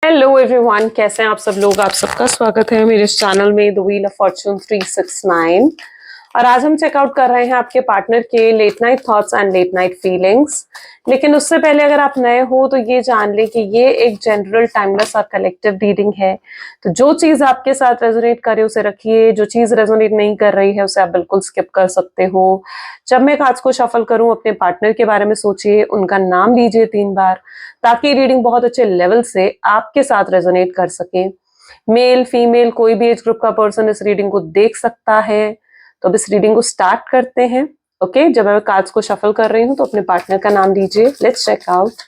Hello everyone, कैसे हैं आप सब लोग। आप सबका स्वागत है मेरे इस चैनल में द व्हील ऑफ फॉर्च्यून 369। और आज हम चेकआउट कर रहे हैं आपके पार्टनर के late night thoughts and late night feelings. लेकिन उससे पहले अगर आप नए हो तो ये जान लें कि ये एक जनरल टाइमलेस और कलेक्टिव रीडिंग है। तो जो चीज आपके साथ रेजोनेट करे उसे रखिए, जो चीज रेजोनेट नहीं कर रही है उसे आप बिल्कुल स्किप कर सकते हो। जब मैं कार्ड्स को शफल करूं अपने पार्टनर के बारे में सोचिए, उनका नाम लीजिए 3 बार, ताकि रीडिंग बहुत अच्छे लेवल से आपके साथ रेजोनेट कर सके। मेल फीमेल कोई भी एज ग्रुप का पर्सन इस रीडिंग को देख सकता है। तो अब इस रीडिंग को स्टार्ट करते हैं। ओके, जब मैं कार्ड्स को शफल कर रही हूं तो अपने पार्टनर का नाम लीजिए। Let's check out.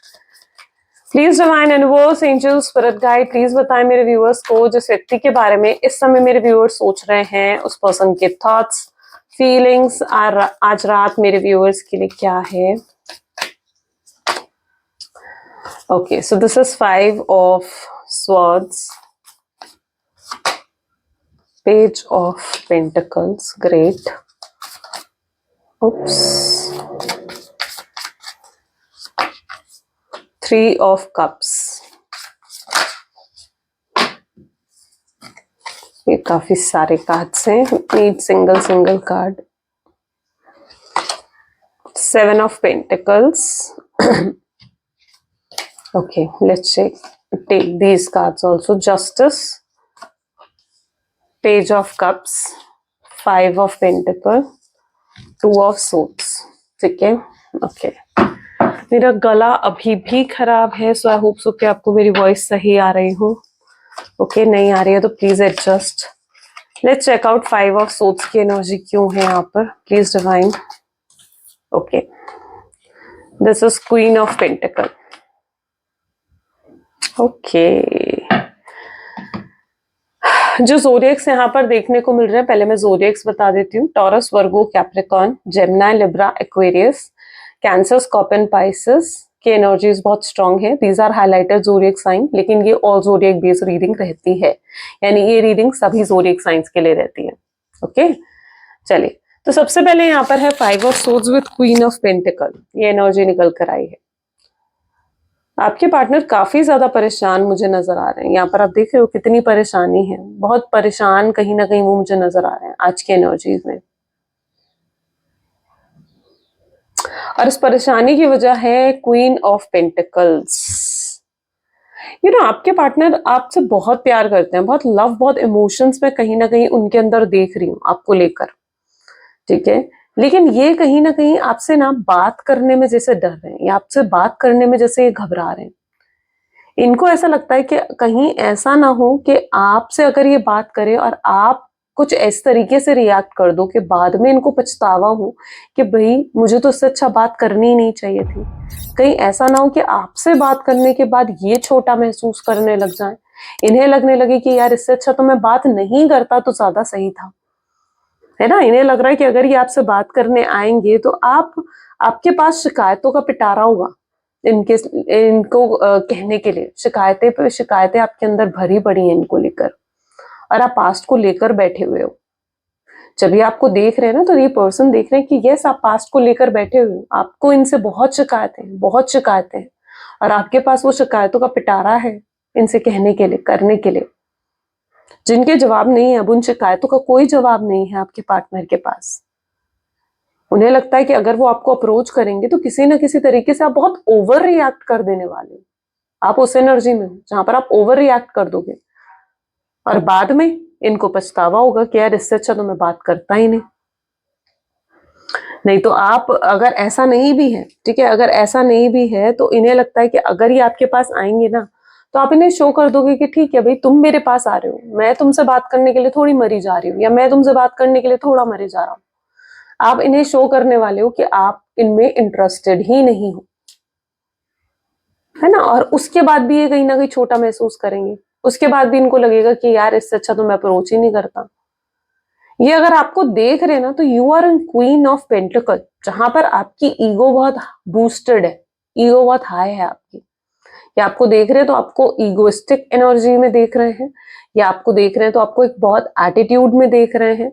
Please divine universe, angel, spirit guide, please बताएं मेरे व्यूअर्स को जिस व्यक्ति के बारे में इस समय मेरे व्यूअर्स सोच रहे हैं, उस पर्सन के थॉट्स फीलिंग्स आज रात मेरे व्यूअर्स के लिए क्या है। Okay, so this is 5 of Swords, Page of Pentacles, great. Oops. 3 of Cups. ये काफी सारे कार्ड्स हैं, need single card. 7 of Pentacles. Okay, let's take these cards also. Justice, Page of Cups, 5 of Pentacles, 2 of Swords. ठीक है, okay. मेरा गला अभी भी खराब है, सो आई होप सो कि आपको मेरी वॉइस सही आ रही हो। ओके, नहीं आ रही है तो please adjust. Let's check out 5 of swords की एनर्जी क्यों है यहाँ पर। Please divine. Okay, this is queen of pentacle. Okay, जो ज़ोडिएक्स यहाँ पर देखने को मिल रहे हैं, पहले मैं ज़ोडिएक्स बता देती हूँ। Taurus, Virgo, Capricorn, Gemini, Libra, Aquarius, Cancer, Scorpion, Pisces की एनर्जीज बहुत स्ट्रांग है। These are highlighted zodiac sign, लेकिन ये ऑल ज़ोडिएक बेस्ड रीडिंग रहती है, यानी ये रीडिंग सभी ज़ोडिएक साइंस के लिए रहती है। ओके, चलिए, तो सबसे पहले यहाँ पर है 5 of swords with queen of pentacle. ये एनर्जी निकल कर आई है। आपके पार्टनर काफी ज्यादा परेशान मुझे नजर आ रहे हैं। यहाँ पर आप देख रहे हो कितनी परेशानी है, बहुत परेशान कहीं ना कहीं वो मुझे नजर आ रहे हैं आज के एनर्जीज में। और इस परेशानी की वजह है क्वीन ऑफ पेंटिकल्स। आपके पार्टनर आपसे बहुत प्यार करते हैं, बहुत लव, बहुत इमोशंस में कहीं ना कहीं उनके अंदर देख रही हूँ आपको लेकर। ठीक है, लेकिन ये कहीं ना कहीं आपसे ना बात करने में जैसे डर रहे हैं, या आपसे बात करने में जैसे ये घबरा रहे हैं। इनको ऐसा लगता है कि कहीं ऐसा ना हो कि आपसे अगर ये बात करे और आप कुछ इस तरीके से रिएक्ट कर दो कि बाद में इनको पछतावा हो कि भाई मुझे तो इससे अच्छा बात करनी ही नहीं चाहिए थी। कहीं ऐसा ना हो कि आपसे बात करने के बाद ये छोटा महसूस करने लग जाए, इन्हें लगने लगे कि यार इससे अच्छा तो मैं बात नहीं करता तो ज्यादा सही था, है ना। इन्हें लग रहा है कि अगर ये आपसे बात करने आएंगे तो आपके पास शिकायतों का पिटारा होगा। इनको कहने के लिए शिकायतें पे शिकायतें आपके अंदर भरी पड़ी हैं इनको लेकर, और आप पास्ट को लेकर बैठे हुए हो। जब ये आपको देख रहे हैं ना, तो ये पर्सन देख रहे हैं कि यस, आप पास्ट को लेकर बैठे हुए हो, आपको इनसे बहुत शिकायतें हैं, और आपके पास वो शिकायतों का पिटारा है इनसे कहने के लिए, करने के लिए, जिनके जवाब नहीं है। अब उन शिकायतों का कोई जवाब नहीं है आपके पार्टनर के पास। उन्हें लगता है कि अगर वो आपको अप्रोच करेंगे तो किसी ना किसी तरीके से आप बहुत ओवर रिएक्ट कर देने वाले हो। आप उस एनर्जी में हो जहां पर आप ओवर रिएक्ट कर दोगे, और बाद में इनको पछतावा होगा कि यार इससे अच्छा तो मैं बात करता ही नहीं तो आप, अगर ऐसा नहीं भी है, ठीक है, अगर ऐसा नहीं भी है तो इन्हें लगता है कि अगर ये आपके पास आएंगे ना, तो आप इन्हें शो कर दोगे कि ठीक है भाई, तुम मेरे पास आ रहे हो, मैं तुमसे बात करने के लिए थोड़ी मरी जा रही हूँ, या मैं तुमसे बात करने के लिए थोड़ा मरे जा रहा हूँ। आप इन्हें शो करने वाले हो कि आप इनमें इंटरेस्टेड ही नहीं हो, है ना। और उसके बाद भी ये कहीं ना कहीं छोटा महसूस करेंगे, उसके बाद भी इनको लगेगा कि यार इससे अच्छा तो मैं अप्रोच ही नहीं करता। ये अगर आपको देख रहे हैं ना, तो you are in queen of pentacle, जहां पर आपकी ईगो बहुत बूस्टेड है, ईगो बहुत हाई है आपकी। या आपको देख रहे हैं तो आपको ईगोइस्टिक एनर्जी में देख रहे हैं, या आपको देख रहे हैं तो आपको एक बहुत एटीट्यूड में देख रहे हैं,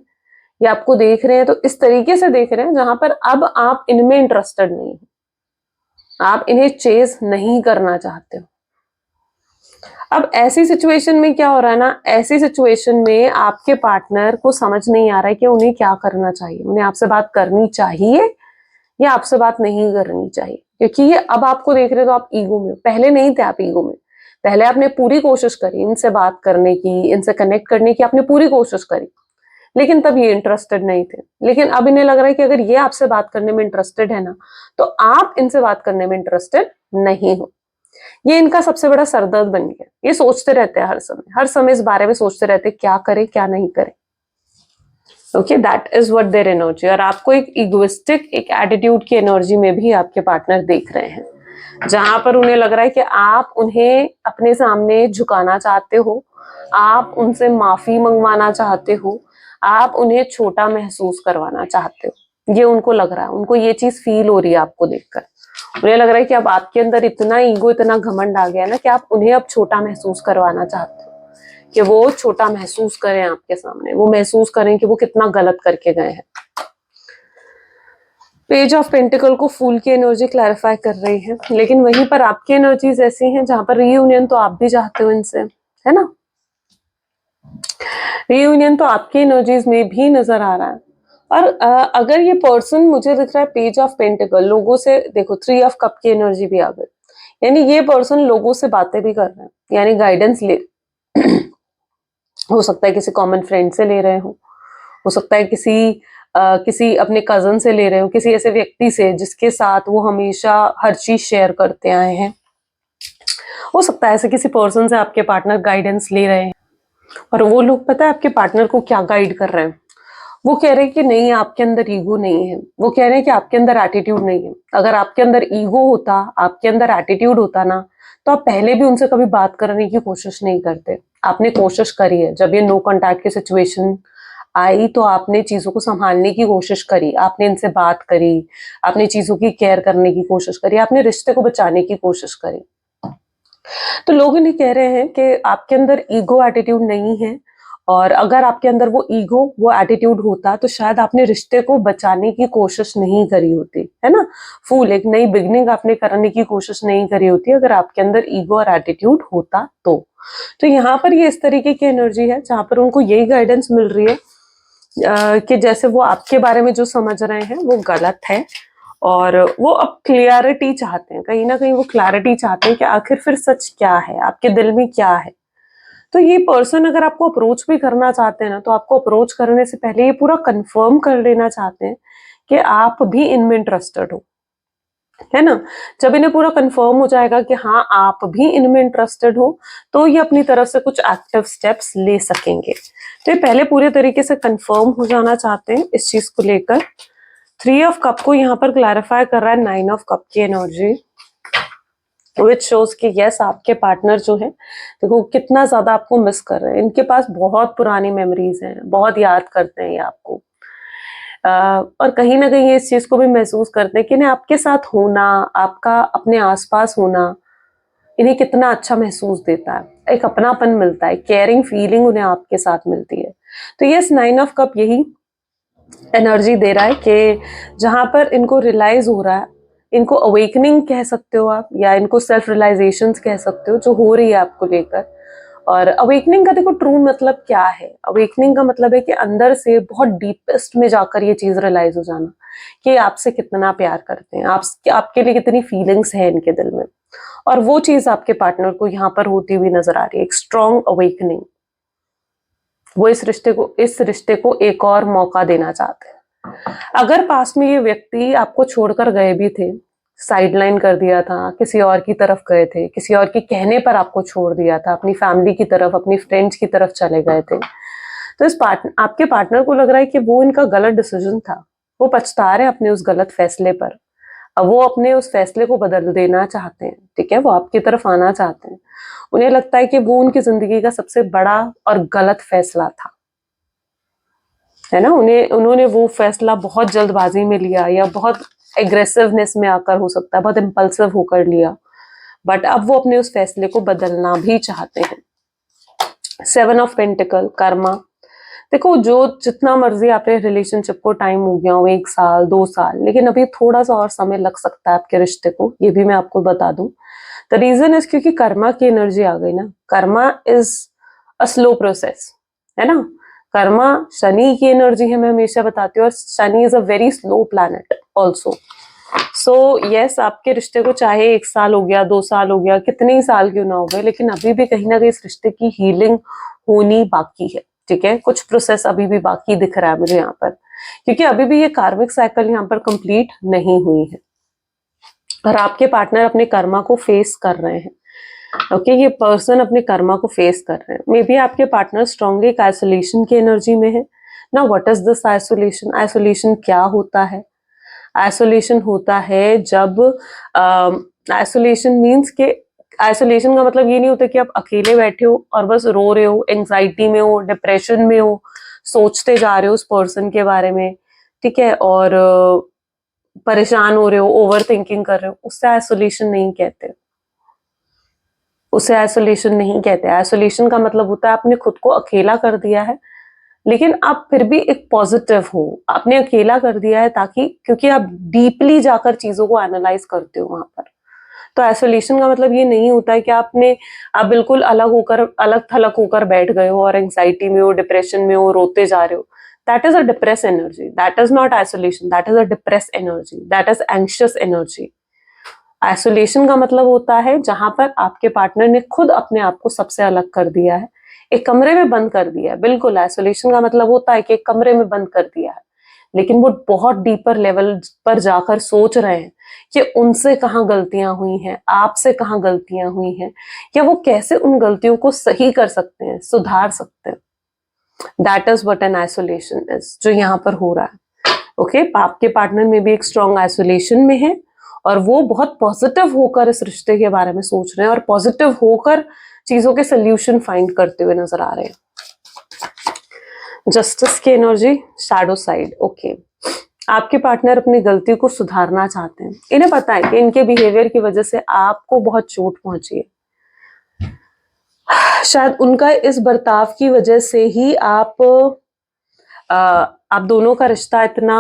या आपको देख रहे हैं तो इस तरीके से देख रहे हैं जहां पर अब आप इनमें इंटरेस्टेड नहीं हो, आप इन्हें चेज नहीं करना चाहते हो। अब ऐसी सिचुएशन में क्या हो रहा है ना, ऐसी सिचुएशन में आपके पार्टनर को समझ नहीं आ रहा है कि उन्हें क्या करना चाहिए, उन्हें आपसे बात करनी चाहिए या आपसे बात नहीं करनी चाहिए, क्योंकि ये अब आपको देख रहे हो तो आप ईगो में हो, पहले नहीं थे आप ईगो में। पहले आपने पूरी कोशिश करी इनसे बात करने की, इनसे कनेक्ट करने की आपने पूरी कोशिश करी, लेकिन तब ये इंटरेस्टेड नहीं थे। लेकिन अब इन्हें लग रहा है कि अगर ये आपसे बात करने में इंटरेस्टेड है ना, तो आप इनसे बात करने में इंटरेस्टेड नहीं हो। ये इनका सबसे बड़ा सरदर्द बन गया। ये सोचते रहते हैं हर समय इस बारे में सोचते रहते हैं क्या करें क्या नहीं करें। Okay, that is what their energy. और आपको एक इगोइस्टिक एक एटीट्यूड की एनर्जी में भी आपके पार्टनर देख रहे हैं, जहां पर उन्हें लग रहा है कि आप उन्हें अपने सामने झुकाना चाहते हो, आप उनसे माफी मंगवाना चाहते हो, आप उन्हें छोटा महसूस करवाना चाहते हो। ये उनको लग रहा है, उनको ये चीज फील हो रही है आपको देखकर। उन्हें लग रहा है कि अब आपके अंदर इतना ईगो इतना घमंड आ गया ना कि आप उन्हें अब छोटा महसूस करवाना चाहते हो, कि वो छोटा महसूस करें आपके सामने, वो महसूस करें कि वो कितना गलत करके गए हैं। पेज ऑफ पेंटिकल को फूल की एनर्जी क्लैरिफाई कर रही है, लेकिन वहीं पर आपकी एनर्जीज ऐसी हैं जहां पर रीयूनियन तो आप भी चाहते हो इनसे, है ना। रीयूनियन तो आपकी एनर्जीज में भी नजर आ रहा है। और अगर ये पर्सन मुझे दिख रहा है पेज ऑफ पेंटिकल, लोगों से देखो 3 ऑफ कप की एनर्जी भी आ गई, यानी ये पर्सन लोगों से बातें भी कर रहे हैं, यानी गाइडेंस ले हो सकता है किसी कॉमन फ्रेंड से ले रहे हो सकता है किसी अपने कजन से ले रहे हो, किसी ऐसे व्यक्ति से जिसके साथ वो हमेशा हर चीज शेयर करते आए हैं। हो सकता है ऐसे किसी पर्सन से आपके पार्टनर गाइडेंस ले रहे हैं, और वो लोग पता है आपके पार्टनर को क्या गाइड कर रहे हैं। वो कह रहे हैं कि नहीं, आपके अंदर ईगो नहीं है, वो कह रहे हैं कि आपके अंदर एटीट्यूड नहीं है। अगर आपके अंदर ईगो होता, आपके अंदर एटीट्यूड होता ना, तो आप पहले भी उनसे कभी बात करने की कोशिश नहीं करते। आपने कोशिश करी है, जब ये नो कॉन्टैक्ट की सिचुएशन आई तो आपने चीजों को संभालने की कोशिश करी, आपने इनसे बात करी, आपने चीजों की केयर करने की कोशिश करी, आपने रिश्ते को बचाने की कोशिश करी। तो लोग इन्हें कह रहे हैं कि आपके अंदर ईगो एटीट्यूड नहीं है, और अगर आपके अंदर वो ईगो वो एटीट्यूड होता तो शायद आपने रिश्ते को बचाने की कोशिश नहीं करी होती, है ना। फूल, एक नई बिगनिंग आपने करने की कोशिश नहीं करी होती अगर आपके अंदर ईगो और एटीट्यूड होता तो यहाँ पर ये इस तरीके की एनर्जी है जहां पर उनको यही गाइडेंस मिल रही है कि जैसे वो आपके बारे में जो समझ रहे हैं वो गलत है, और वो अब क्लियरिटी चाहते हैं, कहीं ना कहीं वो क्लैरिटी चाहते हैं कि आखिर फिर सच क्या है, आपके दिल में क्या है। तो ये पर्सन अगर आपको अप्रोच भी करना चाहते हैं ना, तो आपको अप्रोच करने से पहले ये पूरा कंफर्म कर लेना चाहते हैं कि आप भी इनमें इंटरेस्टेड हो, है ना। जब इन्हें पूरा कंफर्म हो जाएगा कि हाँ आप भी इनमें इंटरेस्टेड हो, तो ये अपनी तरफ से कुछ एक्टिव स्टेप्स ले सकेंगे। तो ये पहले पूरे तरीके से कंफर्म हो जाना चाहते हैं इस चीज को लेकर। 3 ऑफ कप को यहाँ पर क्लैरिफाई कर रहा है 9 ऑफ कप की एनर्जी, विच शोज कि यस आपके पार्टनर जो है देखो कितना ज्यादा आपको मिस कर रहे हैं। इनके पास बहुत पुरानी मेमोरीज हैं, बहुत याद करते हैं ये आपको, और कहीं ना कहीं इस चीज को भी महसूस करते हैं कि इन्हें आपके साथ होना, आपका अपने आसपास होना इन्हें कितना अच्छा महसूस देता है, एक अपनापन मिलता है, केयरिंग फीलिंग उन्हें आपके साथ मिलती है। तो यस 9 ऑफ कप यही एनर्जी दे रहा है कि जहां पर इनको रियलाइज हो रहा है, इनको अवेकनिंग कह सकते हो आप, या इनको सेल्फ रियलाइजेशन कह सकते हो जो हो रही है आपको लेकर। और अवेकनिंग का देखो ट्रू मतलब क्या है, अवेकनिंग का मतलब है कि अंदर से बहुत डीपेस्ट में जाकर ये चीज रियलाइज हो जाना कि आपसे कितना प्यार करते हैं, आपके लिए कितनी फीलिंग्स है इनके दिल में, और वो चीज आपके पार्टनर को यहाँ पर होती हुई नजर आ रही है, एक स्ट्रॉन्ग अवेकनिंग। वो इस रिश्ते को एक और मौका देना चाहते हैं। अगर पास में ये व्यक्ति आपको छोड़कर गए भी थे, साइडलाइन कर दिया था, किसी और की तरफ गए थे, किसी और के कहने पर आपको छोड़ दिया था, अपनी फैमिली की तरफ, अपनी फ्रेंड्स की तरफ चले गए थे, तो आपके पार्टनर को लग रहा है कि वो इनका गलत डिसीजन था, वो पछता रहे अपने उस गलत फैसले पर। अब वो अपने उस फैसले को बदल देना चाहते हैं, ठीक है, वो आपकी तरफ आना चाहते हैं। उन्हें लगता है कि वो उनकी जिंदगी का सबसे बड़ा और गलत फैसला था, है ना। उन्होंने वो फैसला बहुत जल्दबाजी में लिया, या बहुत एग्रेसिवनेस में आकर हो सकता है, बहुत इम्पल्सिव होकर लिया, बट अब वो अपने उस फैसले को बदलना भी चाहते हैं। 7 ऑफ पेंटिकल, कर्मा। देखो जो जितना मर्जी आपके रिलेशनशिप को टाइम हो गया हो, 1 साल 2 साल, लेकिन अभी थोड़ा सा और समय लग सकता है आपके रिश्ते को, ये भी मैं आपको बता दूं। द रीजन इज क्योंकि कर्मा की एनर्जी आ गई ना. Karma is a slow process, है ना. कर्मा शनि की एनर्जी है, मैं हमेशा बताती हूँ, और Shani is a very slow planet also. So yes, आपके रिश्ते को चाहे 1 साल हो गया, 2 साल हो गया, कितने ही साल क्यों ना हो गए, लेकिन अभी भी कहीं ना कहीं इस रिश्ते की हीलिंग होनी बाकी है. ठीक है, कुछ प्रोसेस अभी भी बाकी दिख रहा है मुझे यहाँ पर, क्योंकि अभी भी ये कार्मिक साइकिल यहाँ पर कंप्लीट नहीं हुई है और आपके पार्टनर अपने कर्मा को फेस कर रहे हैं. ओके, ये पर्सन अपने कर्मा को फेस कर रहे हैं. मे बी आपके पार्टनर स्ट्रांगली एक आइसोलेशन की एनर्जी में है ना. What is this isolation? Isolation क्या होता है? आइसोलेशन होता है जब आइसोलेशन मीन्स के, आइसोलेशन का मतलब ये नहीं होता कि आप अकेले बैठे हो और बस रो रहे हो, एंजाइटी में हो, डिप्रेशन में हो, सोचते जा रहे हो उस पर्सन के बारे में, ठीक है, और परेशान हो रहे हो, ओवर थिंकिंग कर रहे हो. उससे आइसोलेशन नहीं कहते, उसे आइसोलेशन नहीं कहते. आइसोलेशन का मतलब होता है आपने खुद को अकेला कर दिया है, लेकिन आप फिर भी एक पॉजिटिव हो. आपने अकेला कर दिया है ताकि, क्योंकि आप डीपली जाकर चीजों को एनालाइज करते हो वहां पर. तो आइसोलेशन का मतलब ये नहीं होता है कि आप बिल्कुल अलग थलग होकर बैठ गए हो और एंजाइटी में हो, डिप्रेशन में हो, रोते जा रहे हो. That is a depress energy. That is not isolation. That is a depress energy. That is anxious energy. Isolation का मतलब होता है जहां पर आपके पार्टनर ने खुद अपने आप को सबसे अलग कर दिया है, एक कमरे में बंद कर दिया है. बिल्कुल, आइसोलेशन का मतलब होता है कि एक कमरे में बंद कर दिया है, लेकिन वो बहुत डीपर लेवल पर जाकर सोच रहे हैं कि उनसे कहाँ गलतियां हुई हैं, आपसे कहाँ गलतियां हुई हैं, या वो कैसे उन गलतियों को सही कर सकते हैं, सुधार सकते हैं. That is what an isolation is, जो यहाँ पर हो रहा है. ओके, आपके पार्टनर में भी एक स्ट्रॉन्ग आइसोलेशन में है और वो बहुत पॉजिटिव होकर इस रिश्ते के बारे में सोच रहे हैं और पॉजिटिव होकर चीजों के सोल्यूशन फाइंड करते हुए नजर आ रहे हैं. जस्टिस की एनर्जी, शैडो साइड. ओके, आपके पार्टनर अपनी गलती को सुधारना चाहते हैं. इन्हें पता है कि इनके बिहेवियर की वजह से आपको बहुत चोट पहुंची है. शायद उनका इस बर्ताव की वजह से ही आप दोनों का रिश्ता इतना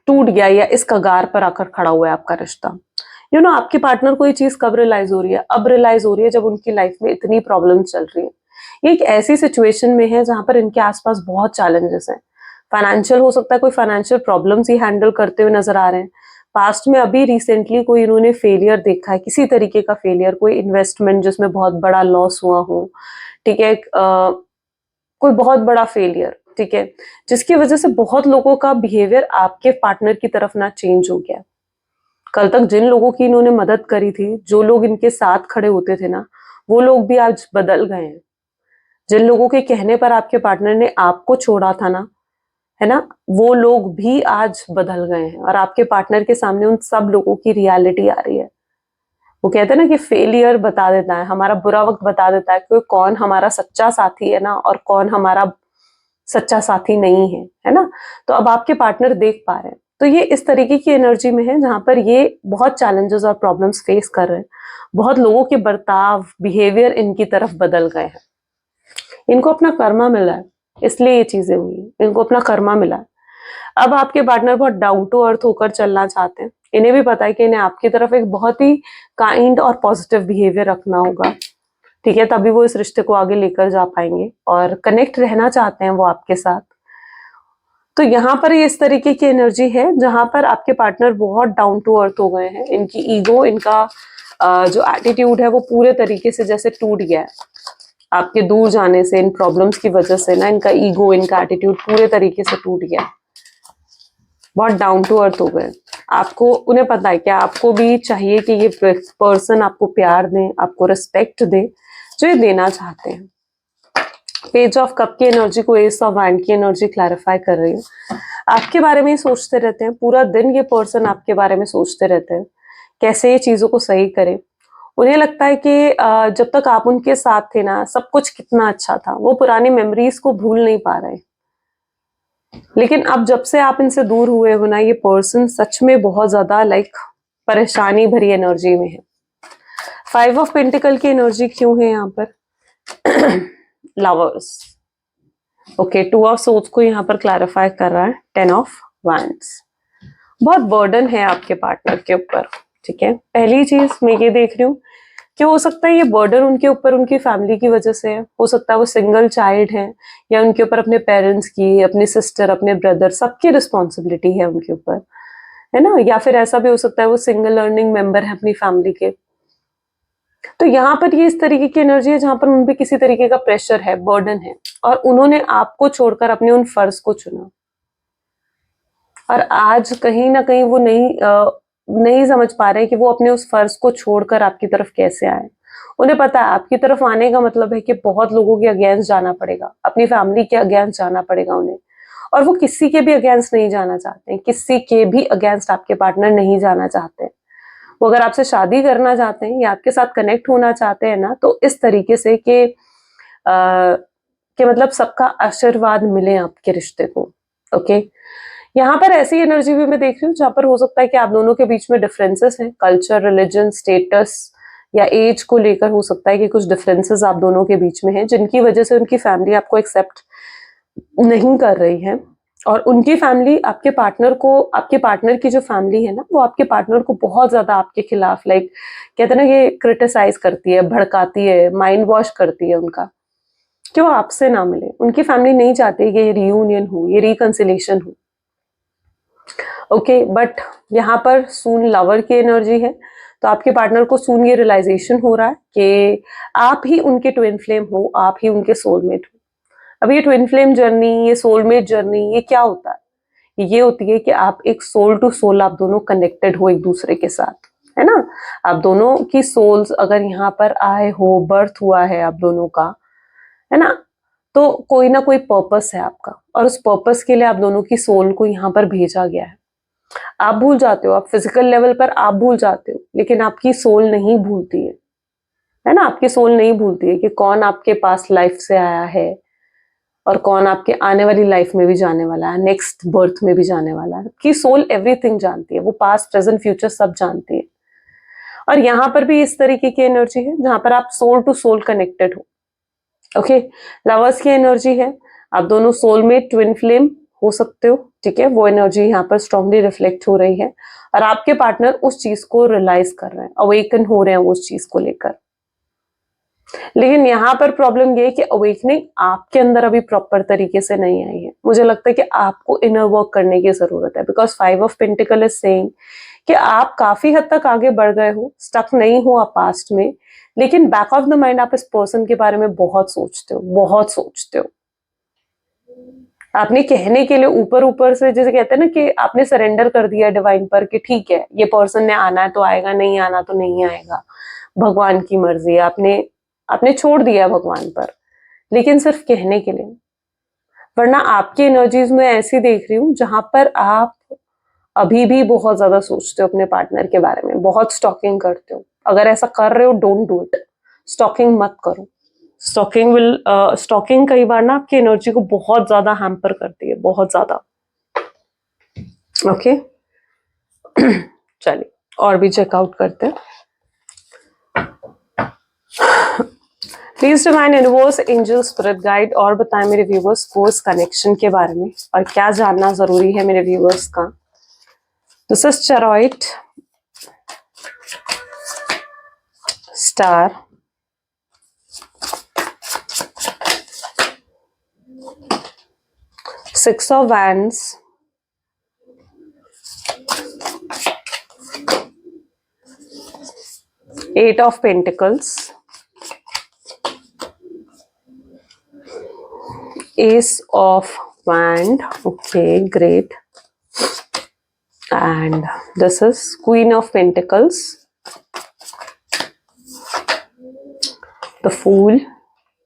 टूट गया, या इस कगार पर आकर खड़ा हुआ है आपका रिश्ता. आपके पार्टनर को ये चीज कब रियलाइज हो रही है? अब रियलाइज हो रही है जब उनकी लाइफ में इतनी प्रॉब्लम चल रही है. ये एक ऐसी सिचुएशन में है जहां पर इनके आसपास बहुत चैलेंजेस हैं. फाइनेंशियल हो सकता है, कोई फाइनेंशियल प्रॉब्लम्स ही हैंडल करते हुए नजर आ रहे हैं. पास्ट में अभी रिसेंटली कोई इन्होंने फेलियर देखा है, किसी तरीके का फेलियर, कोई इन्वेस्टमेंट जिसमें बहुत बड़ा लॉस हुआ हो, ठीक है, कोई बहुत बड़ा फेलियर, ठीक है, जिसकी वजह से बहुत लोगों का बिहेवियर आपके पार्टनर की तरफ ना चेंज हो गया. कल तक जिन लोगों की इन्होंने मदद करी थी, जो लोग इनके साथ खड़े होते थे ना, वो लोग भी आज बदल गए हैं. जिन लोगों के कहने पर आपके पार्टनर ने आपको छोड़ा था ना, है ना, वो लोग भी आज बदल गए हैं और आपके पार्टनर के सामने उन सब लोगों की रियलिटी आ रही है. वो कहते हैं ना कि फेलियर बता देता है, हमारा बुरा वक्त बता देता है कि कौन हमारा सच्चा साथी है ना और कौन हमारा सच्चा साथी नहीं है, है ना. तो अब आपके पार्टनर देख पा रहे हैं. तो ये इस तरीके की एनर्जी में है जहां पर ये बहुत चैलेंजेस और प्रॉब्लम्स फेस कर रहे हैं. बहुत लोगों के बर्ताव, बिहेवियर इनकी तरफ बदल गए हैं. इनको अपना कर्मा मिला है, इसलिए ये चीजें हुई है. इनको अपना कर्मा मिला है. अब आपके पार्टनर बहुत डाउन टू अर्थ होकर चलना चाहते हैं. इन्हें भी पता है कि इन्हें आपकी तरफ एक बहुत ही काइंड और पॉजिटिव बिहेवियर रखना होगा, ठीक है, तभी वो इस रिश्ते को आगे लेकर जा पाएंगे और कनेक्ट रहना चाहते हैं वो आपके साथ. तो यहाँ पर ये इस तरीके की एनर्जी है जहां पर आपके पार्टनर बहुत डाउन टू अर्थ हो गए हैं. इनकी ईगो, इनका जो एटीट्यूड है वो पूरे तरीके से जैसे टूट गया है. आपके दूर जाने से, इन प्रॉब्लम्स की वजह से ना, इनका ईगो, इनका एटीट्यूड पूरे तरीके से टूट गया है. बहुत डाउन टू अर्थ हो गए. आपको, उन्हें पता है कि आपको भी चाहिए कि ये पर्सन आपको प्यार दे, आपको रिस्पेक्ट दे, जो ये देना चाहते हैं. पेज ऑफ कप की एनर्जी को एस ऑफ वैंड की एनर्जी क्लैरिफाई कर रही है. आपके बारे में ही सोचते रहते हैं पूरा दिन. ये पर्सन आपके बारे में सोचते रहते हैं कैसे ये चीजों को सही करें. उन्हें लगता है कि जब तक आप उनके साथ थे ना, सब कुछ कितना अच्छा था. वो पुरानी मेमोरीज को भूल नहीं पा रहे. लेकिन अब जब से आप इनसे दूर हुए हो ना, ये पर्सन सच में बहुत ज्यादा परेशानी भरी एनर्जी में है. 5 ऑफ पेंटिकल की एनर्जी क्यों है यहाँ पर? लवर्स. ओके, 2 ऑफ सोर्ड्स को यहाँ पर क्लैरिफाई कर रहा है. 10 ऑफ वैंड्स. बहुत बर्डन है आपके पार्टनर के ऊपर. ठीक है, पहली चीज मैं ये देख रही हूँ कि हो सकता है ये बर्डन उनके ऊपर उनकी फैमिली की वजह से है, हो सकता है वो सिंगल चाइल्ड है, या उनके ऊपर अपने पेरेंट्स की, अपनी सिस्टर, अपने ब्रदर, सबकी रिस्पॉन्सिबिलिटी है उनके ऊपर, है ना, या फिर ऐसा भी हो सकता है वो सिंगल अर्निंग मेंबर है अपनी फैमिली के। तो यहाँ पर ये इस तरीके की एनर्जी है जहां पर उन पे किसी तरीके का प्रेशर है, बर्डन है, और उन्होंने आपको छोड़कर अपने उन फर्ज को चुना, और आज कहीं ना कहीं वो नहीं समझ पा रहे कि वो अपने उस फर्ज को छोड़कर आपकी तरफ कैसे आए। उन्हें पता है आपकी तरफ आने का मतलब है कि बहुत लोगों के अगेंस्ट जाना पड़ेगा, अपनी फैमिली के अगेंस्ट जाना पड़ेगा उन्हें, और वो किसी के भी अगेंस्ट नहीं जाना चाहते, किसी के भी अगेंस्ट आपके पार्टनर नहीं जाना चाहते। वो अगर आपसे शादी करना चाहते हैं या आपके साथ कनेक्ट होना चाहते हैं ना, तो इस तरीके से कि मतलब सबका आशीर्वाद मिले आपके रिश्ते को। ओके, यहाँ पर ऐसी एनर्जी भी मैं देख रही हूँ जहां पर हो सकता है कि आप दोनों के बीच में डिफरेंसेस हैं, कल्चर, रिलीजन, स्टेटस या एज को लेकर हो सकता है कि कुछ डिफरेंसेस आप दोनों के बीच में हैं, जिनकी वजह से उनकी फैमिली आपको एक्सेप्ट नहीं कर रही है, और उनकी फैमिली आपके पार्टनर को, आपके पार्टनर की जो फैमिली है ना, वो आपके पार्टनर को बहुत ज्यादा आपके खिलाफ कहते हैं ना, ये क्रिटिसाइज करती है, भड़काती है, माइंड वॉश करती है उनका, कि वो आपसे ना मिले। उनकी फैमिली नहीं चाहती कि ये रियूनियन हो, ये रिकंसिलेशन हो। ओके, बट यहाँ पर सून लवर की एनर्जी है, तो आपके पार्टनर को सून ये रियलाइजेशन हो रहा है कि आप ही उनके ट्विन फ्लेम हो, आप ही उनके सोलमेट हो। अब ये ट्विन फ्लेम जर्नी, ये सोलमेट जर्नी, ये क्या होता है? ये होती है कि आप एक सोल टू सोल, आप दोनों कनेक्टेड हो एक दूसरे के साथ, है ना। आप दोनों की सोल्स अगर यहाँ पर आए हो, बर्थ हुआ है आप दोनों का, है ना, तो कोई ना कोई पर्पस है आपका, और उस पर्पस के लिए आप दोनों की सोल को यहाँ पर भेजा गया है। आप भूल जाते हो, आप फिजिकल लेवल पर आप भूल जाते हो, लेकिन आपकी सोल नहीं भूलती है ना, आपकी सोल नहीं भूलती है कि कौन आपके पास लाइफ से आया है और कौन आपके आने वाली लाइफ में भी जाने वाला है, नेक्स्ट बर्थ में भी जाने वाला है। कि सोल एवरीथिंग जानती है, वो पास्ट, प्रेजेंट, फ्यूचर सब जानती है। और यहाँ पर भी इस तरीके की एनर्जी है जहां पर आप सोल टू सोल कनेक्टेड हो। ओके, लवर्स की एनर्जी है, आप दोनों सोलमेट, ट्विन फ्लेम हो सकते हो, ठीक है, वो एनर्जी यहाँ पर स्ट्रांगली रिफ्लेक्ट हो रही है, और आपके पार्टनर उस चीज को रियलाइज कर रहे हैं, अवेकन हो रहे हैं उस चीज को लेकर। लेकिन यहाँ पर प्रॉब्लम ये है कि अवेकनिंग आपके अंदर अभी प्रॉपर तरीके से नहीं आई है। मुझे लगता है कि आपको इनर वर्क करने की जरूरत है, because 5 of pentacle is saying कि आप काफी हद तक आगे बढ़ गए हो, स्टक नहीं हो आप पास्ट में, लेकिन बैक ऑफ द माइंड आप इस पर्सन के बारे में बहुत सोचते हो, बहुत सोचते हो। आपने कहने के लिए ऊपर ऊपर से, जैसे कहते हैं ना, कि आपने सरेंडर कर दिया डिवाइन पर कि ठीक है, ये पर्सन ने आना है तो आएगा, नहीं आना तो नहीं आएगा, भगवान की मर्जी। आपने छोड़ दिया भगवान पर, लेकिन सिर्फ कहने के लिए। वरना आपकी एनर्जीज में ऐसी देख रही हूं जहां पर आप अभी भी बहुत ज्यादा सोचते हो अपने पार्टनर के बारे में, बहुत स्टॉकिंग करते हो। अगर ऐसा कर रहे हो, डोंट डू इट, स्टॉकिंग मत करो। स्टॉकिंग कई बार ना आपकी एनर्जी को बहुत ज्यादा हैम्पर करती है, बहुत ज्यादा। ओके, चलिए और भी चेकआउट करते हैं। Please divine universe, angel, spirit guide, और बताएं मेरे व्यूवर्स को इस कनेक्शन के बारे में, और क्या जानना जरूरी है मेरे व्यूवर्स का। This is chariot, star, Six of Wands, Eight of Pentacles, Ace of Wand, okay, great, and this is Queen of Pentacles, the Fool,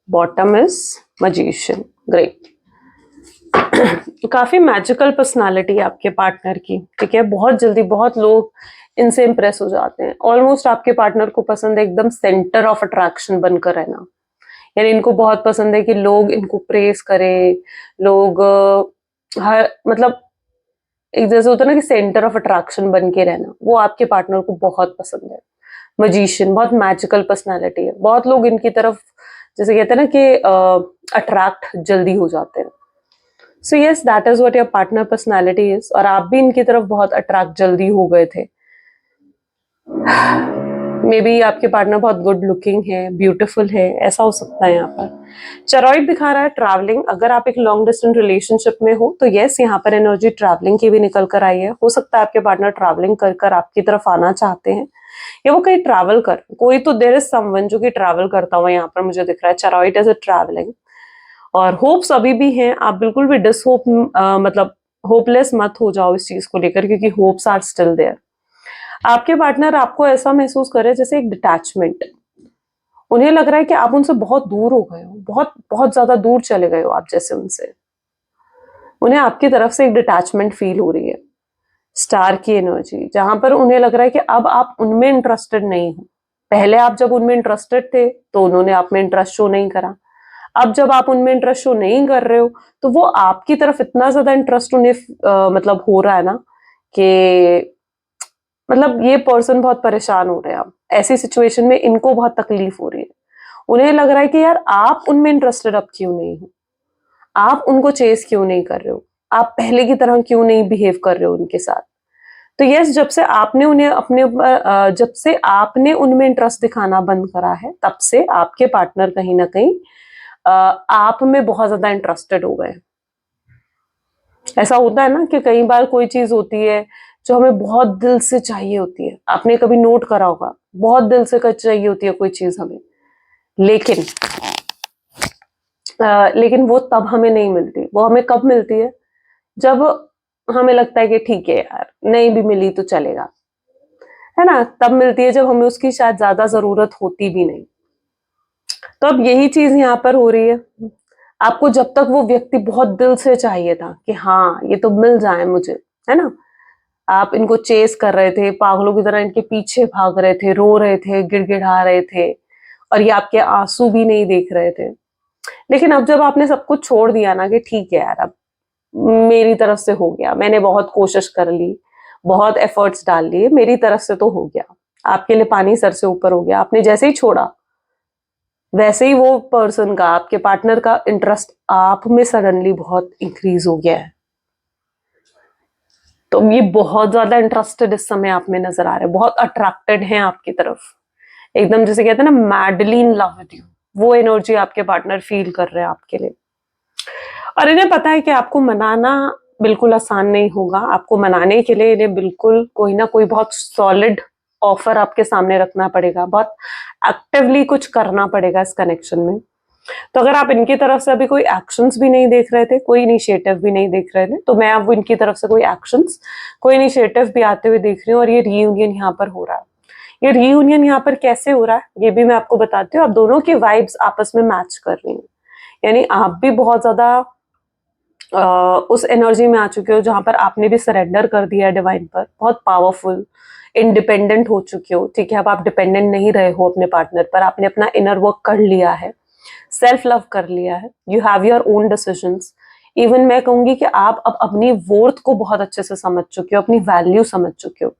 bottom is Magician, great। काफी मैजिकल पर्सनालिटी है आपके पार्टनर की, ठीक है, बहुत जल्दी बहुत लोग इनसे इंप्रेस हो जाते हैं। ऑलमोस्ट आपके पार्टनर को पसंद है एकदम सेंटर ऑफ अट्रैक्शन बनकर रहना, यानी इनको बहुत पसंद है कि लोग इनको प्रेस करें, लोग हर मतलब एक जैसे होता है ना कि सेंटर ऑफ अट्रैक्शन बन के रहना, वो आपके पार्टनर को बहुत पसंद है। मजीशियन, बहुत मैजिकल पर्सनालिटी है, बहुत लोग इनकी तरफ जैसे कहते हैं ना कि अट्रैक्ट जल्दी हो जाते हैं। So yes, that is what your partner personality is, और आप भी इनकी तरफ बहुत अट्रैक्ट जल्दी हो गए थे। मे बी आपके पार्टनर बहुत गुड लुकिंग है, ब्यूटीफुल है, ऐसा हो सकता है। यहाँ पर चरॉइड दिखा रहा है ट्रैवलिंग। अगर आप एक लॉन्ग डिस्टेंस रिलेशनशिप में हो तो यस, यहाँ पर एनर्जी ट्रैवलिंग की भी निकल कर आई है। हो सकता है आपके पार्टनर ट्रैवलिंग कर कर आपकी तरफ आना चाहते हैं, या वो कहीं ट्रैवल कर, कोई तो देयर इज समवन जो कि ट्रैवल करता हुआ यहाँ पर मुझे दिख रहा है। चरॉइड इज अ ट्रैवलिंग, और होप्स अभी भी हैं। आप बिल्कुल भी डिसहोप मतलब होपलेस मत हो जाओ इस चीज को लेकर, क्योंकि होप्स आर स्टिल देयर। आपके पार्टनर आपको ऐसा महसूस करे जैसे एक डिटैचमेंट। उन्हें लग रहा है कि आप उनसे बहुत दूर हो गए हो, बहुत बहुत ज्यादा दूर चले गए हो आप जैसे उनसे। उन्हें आपकी तरफ से एक डिटैचमेंट फील हो रही है। स्टार की एनर्जी, जहां पर उन्हें लग रहा है कि अब आप उनमें इंटरेस्टेड नहीं हो। पहले आप जब उनमें इंटरेस्टेड थे तो उन्होंने आप में इंटरेस्ट शो नहीं करा। अब जब आप उनमें इंटरेस्ट शो नहीं कर रहे हो तो वो आपकी तरफ इतना ज्यादा इंटरेस्ट उन्हें मतलब हो रहा है ना, कि मतलब ये पर्सन बहुत परेशान हो रहे हैं। अब ऐसी सिचुएशन में इनको बहुत तकलीफ हो रही है। उन्हें लग रहा है कि यार आप उनमें इंटरेस्टेड अब क्यों नहीं हो, आप उनको चेस क्यों नहीं कर रहे हो, आप पहले की तरह क्यों नहीं बिहेव कर रहे हो उनके साथ। तो यस, जब से आपने उन्हें अपने ऊपर जब से आपने उनमें इंटरेस्ट दिखाना बंद करा है, तब से आपके पार्टनर कहीं ना कहीं आप में बहुत ज्यादा इंटरेस्टेड हो गए। ऐसा होता है ना कि कई बार कोई चीज होती है जो हमें बहुत दिल से चाहिए होती है। आपने कभी नोट करा होगा, बहुत दिल से चाहिए होती है कोई चीज हमें, लेकिन लेकिन वो तब हमें नहीं मिलती। वो हमें कब मिलती है? जब हमें लगता है कि ठीक है यार, नहीं भी मिली तो चलेगा, है ना। तब मिलती है जब हमें उसकी शायद ज्यादा जरूरत होती भी नहीं। तो अब यही चीज यहाँ पर हो रही है। आपको जब तक वो व्यक्ति बहुत दिल से चाहिए था कि हाँ ये तो मिल जाए मुझे, है ना, आप इनको चेस कर रहे थे, पागलों की तरह इनके पीछे भाग रहे थे, रो रहे थे, गिड़गिड़ा रहे थे, और ये आपके आंसू भी नहीं देख रहे थे। लेकिन अब जब आपने सब कुछ छोड़ दिया ना कि ठीक है यार, अब मेरी तरफ से हो गया, मैंने बहुत कोशिश कर ली, बहुत एफर्ट्स डाल लिए, मेरी तरफ से तो हो गया, आपके लिए पानी सर से ऊपर हो गया। आपने जैसे ही छोड़ा, वैसे ही वो पर्सन का, आपके पार्टनर का इंटरेस्ट आप में सडनली बहुत इंक्रीज हो गया है। तो ये बहुत ज्यादा इंटरेस्टेड इस समय आप में नजर आ रहे हैं, बहुत अट्रैक्टेड हैं आपकी तरफ, एकदम जैसे कहते हैं ना madly in love with you. वो एनर्जी आपके पार्टनर फील कर रहे हैं आपके लिए। और इन्हें पता है कि आपको मनाना बिल्कुल आसान नहीं होगा। आपको मनाने के लिए इन्हें बिल्कुल कोई ना कोई बहुत सॉलिड ऑफर आपके सामने रखना पड़ेगा, बहुत एक्टिवली कुछ करना पड़ेगा इस कनेक्शन में। तो अगर आप इनकी तरफ से अभी कोई एक्शंस भी नहीं देख रहे थे, कोई इनिशिएटिव भी नहीं देख रहे थे, तो मैं अब इनकी तरफ से कोई एक्शंस, कोई इनिशिएटिव भी आते हुए देख रही हूँ। और ये रीयूनियन यहाँ पर हो रहा है। ये रीयूनियन यहाँ पर कैसे हो रहा है ये भी मैं आपको बताती हूँ। आप दोनों की वाइब्स आपस में मैच कर रही हैं, यानी आप भी बहुत ज्यादा उस एनर्जी में आ चुके हो जहां पर आपने भी सरेंडर कर दिया है डिवाइन पर, बहुत पावरफुल इंडिपेंडेंट हो चुके हो। ठीक है, अब आप डिपेंडेंट नहीं रहे हो अपने पार्टनर पर, आपने अपना इनर वर्क कर लिया है, सेल्फ लव कर लिया है, you have your own decisions. Even मैं कहूंगी कि आप अब अपनी वर्थ को बहुत अच्छे से समझ चुके हो, अपनी वैल्यू समझ चुके हो,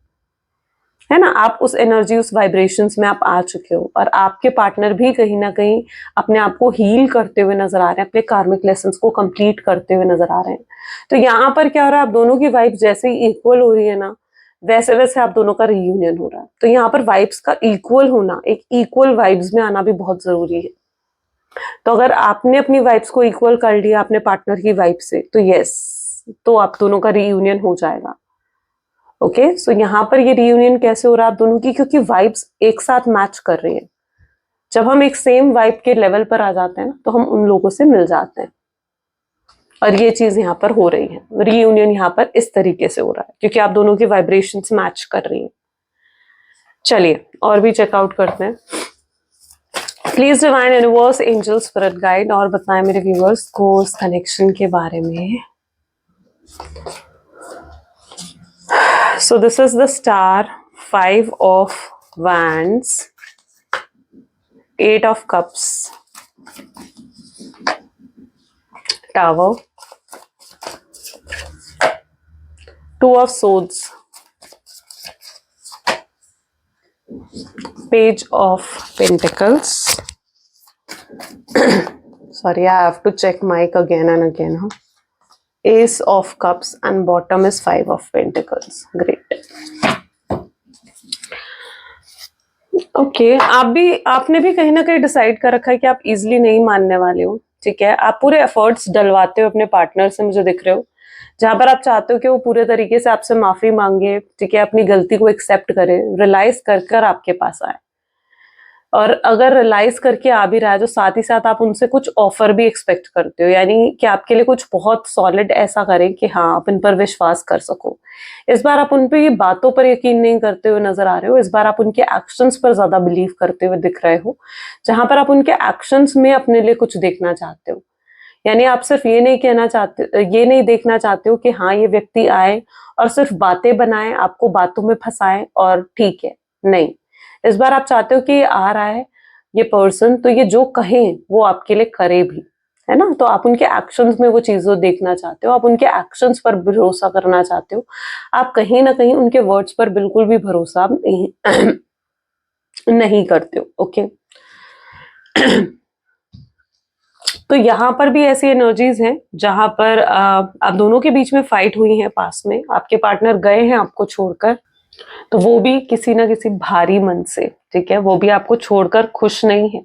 है ना। आप उस एनर्जी, उस वाइब्रेशंस में आप आ चुके हो। और आपके पार्टनर भी कहीं ना कहीं अपने आप को हील करते हुए नजर आ रहे हैं, अपने कार्मिक लेसन्स को कंप्लीट करते हुए नजर आ रहे हैं। तो यहाँ पर क्या हो रहा है, आप दोनों की वाइब जैसे ही इक्वल हो रही है ना, वैसे वैसे आप दोनों का रियूनियन हो रहा है। तो यहाँ पर वाइब्स का इक्वल होना, एक इक्वल वाइब्स में आना भी बहुत जरूरी है। तो अगर आपने अपनी वाइब्स को इक्वल कर लिया अपने पार्टनर की वाइब से, तो यस, तो आप दोनों का रीयूनियन हो जाएगा। ओके, सो यहाँ पर ये रियूनियन कैसे हो रहा है आप दोनों की, क्योंकि वाइब्स एक साथ मैच कर रही है। जब हम एक सेम वाइब के लेवल पर आ जाते हैं ना, तो हम उन लोगों से मिल जाते हैं। और ये चीज यहाँ पर हो रही है, रीयूनियन यहाँ पर इस तरीके से हो रहा है क्योंकि आप दोनों की वाइब्रेशंस मैच कर रही है। चलिए और भी चेकआउट करते हैं। Please divine universe, angel, spirit guide, और बताएं मेरे व्यूअर्स को इस कनेक्शन के बारे में। So this is the star, 5 of wands, 8 of cups, tower, 2 of swords, page of pentacles. Sorry, I have to check mic again and again. Huh? Ace of cups, and bottom is 5 of pentacles. Great. Okay आपने भी कहीं ना कहीं decide कर रखा है कि आप इजिली नहीं मानने वाले हो, ठीक है। आप पूरे एफर्ट्स डलवाते हो अपने पार्टनर से, मुझे दिख रहे हो, जहां पर आप चाहते हो कि वो पूरे तरीके से आपसे माफी मांगे, ठीक है, अपनी गलती को एक्सेप्ट करे, रियलाइज कर कर आपके पास आए। और अगर रियलाइज करके आ भी रहा है तो साथ ही साथ आप उनसे कुछ ऑफर भी एक्सपेक्ट करते हो, यानी कि आपके लिए कुछ बहुत सॉलिड ऐसा करें कि हाँ आप इन पर विश्वास कर सको। इस बार आप उन पे ये बातों पर यकीन नहीं करते हुए नजर आ रहे हो, इस बार आप उनके एक्शंस पर ज्यादा बिलीव करते हुए दिख रहे हो, जहां पर आप उनके एक्शंस में अपने लिए कुछ देखना चाहते हो। यानी आप सिर्फ ये नहीं कहना चाहते, ये नहीं देखना चाहते हो कि हाँ ये व्यक्ति आए और सिर्फ बातें बनाए, आपको बातों में फंसाए और ठीक है, नहीं। इस बार आप चाहते हो कि ये आ रहा है, ये पर्सन, तो ये जो कहे वो आपके लिए करे भी, है ना। तो आप उनके एक्शंस में वो चीजें देखना चाहते हो, आप उनके एक्शंस पर भरोसा करना चाहते हो। आप कहीं ना कहीं उनके वर्ड्स पर बिल्कुल भी भरोसा नहीं नहीं करते हो, ओके। तो यहाँ पर भी ऐसी एनर्जीज हैं जहां पर आप दोनों के बीच में फाइट हुई है पास में, आपके पार्टनर गए हैं आपको छोड़कर, तो वो भी किसी ना किसी भारी मन से, ठीक है, वो भी आपको छोड़कर खुश नहीं है।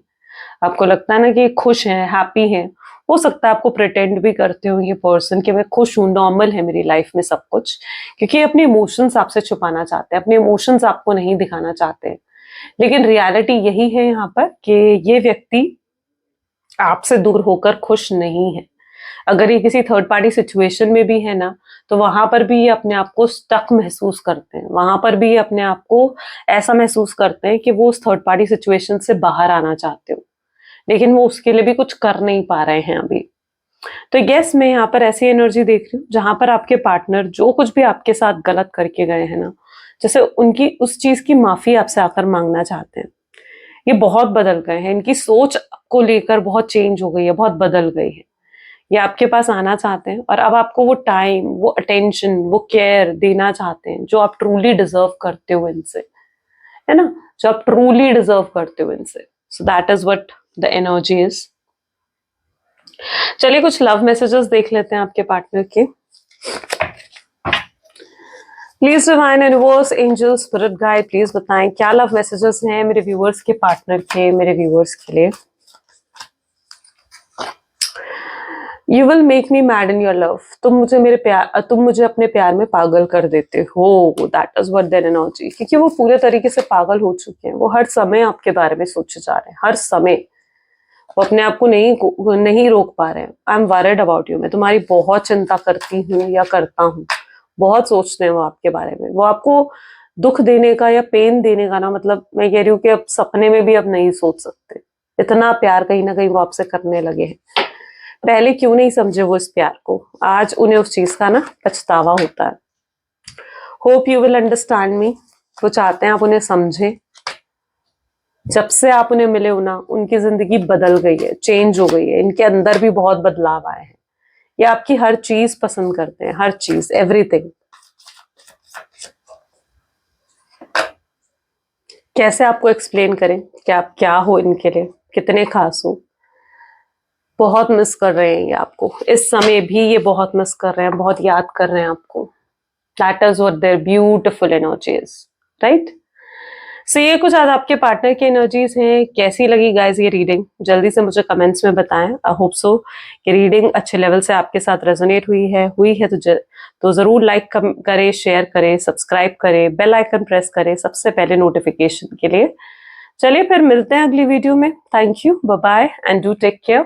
आपको लगता है ना कि खुश है, हैप्पी है, हो सकता है आपको प्रिटेंड भी करते हो ये पर्सन कि मैं खुश हूँ, नॉर्मल है मेरी लाइफ में सब कुछ, क्योंकि अपने इमोशंस आपसे छुपाना चाहते हैं, अपने इमोशंस आपको नहीं दिखाना चाहते हैं। लेकिन रियलिटी यही है यहाँ पर कि ये व्यक्ति आपसे दूर होकर खुश नहीं है। अगर ये किसी थर्ड पार्टी सिचुएशन में भी है ना, तो वहां पर भी ये अपने आप को स्टक महसूस करते हैं, वहां पर भी ये अपने आप को ऐसा महसूस करते हैं कि वो उस थर्ड पार्टी सिचुएशन से बाहर आना चाहते हो, लेकिन वो उसके लिए भी कुछ कर नहीं पा रहे हैं अभी। तो यस, मैं यहाँ पर ऐसी एनर्जी देख रही हूँ जहां पर आपके पार्टनर जो कुछ भी आपके साथ गलत करके गए हैं ना, जैसे उनकी उस चीज की माफी आपसे आकर मांगना चाहते हैं। ये बहुत बदल गए हैं, इनकी सोच को लेकर बहुत चेंज हो गई है, बहुत बदल गई है। ये आपके पास आना चाहते हैं और अब आपको वो टाइम, वो अटेंशन, वो केयर देना चाहते हैं जो आप ट्रूली डिजर्व करते हो इनसे, है ना, जो आप ट्रूली डिजर्व करते हो इनसे। So that is what the energy is. चलिए कुछ लव मैसेजेस देख लेते हैं आपके पार्टनर के। Please divine universe, angel, spirit guide, please बताएं क्या लव मैसेजेस हैं मेरे व्यूअर्स के पार्टनर के, मेरे व्यूअर्स के लिए। You will make me mad in your love, तुम मुझे अपने प्यार में पागल कर देते हो। That is what their energy, क्योंकि वो पूरे तरीके से पागल हो चुके हैं, वो हर समय आपके बारे में सोचे जा रहे हैं, हर समय वो अपने आप को नहीं रोक पा रहे हैं। I am worried about you, मैं तुम्हारी बहुत चिंता करती हूँ या करता हूँ, बहुत सोचते हैं वो आपके बारे में। वो आपको दुख देने का या पेन देने का ना, मतलब मैं कह रही हूँ कि अब सपने में भी अब नहीं सोच सकते, इतना प्यार कहीं ना कहीं वो आपसे करने लगे हैं। पहले क्यों नहीं समझे वो इस प्यार को, आज उन्हें उस चीज का ना पछतावा होता है। Hope you will understand me, वो चाहते हैं आप उन्हें समझे। जब से आप उन्हें मिले हो ना, उनकी जिंदगी बदल गई है, चेंज हो गई है, इनके अंदर भी बहुत बदलाव आए हैं। ये आपकी हर चीज पसंद करते हैं, हर चीज, एवरीथिंग। कैसे आपको एक्सप्लेन करें कि आप क्या हो इनके लिए, कितने खास हो। बहुत मिस कर रहे हैं ये आपको, इस समय भी ये बहुत मिस कर रहे हैं, बहुत याद कर रहे हैं आपको। That is what their beautiful energy is, right. So ये कुछ आज आपके पार्टनर की एनर्जीज हैं। कैसी लगी गाइज ये रीडिंग, जल्दी से मुझे कमेंट्स में बताएं। आई होप सो कि रीडिंग अच्छे लेवल से आपके साथ रेजोनेट हुई है तो जरूर लाइक करें, शेयर करें, सब्सक्राइब करें, बेल आइकन प्रेस करें सबसे पहले नोटिफिकेशन के लिए। चलिए फिर मिलते हैं अगली वीडियो में। Thank you, bye bye and do take care.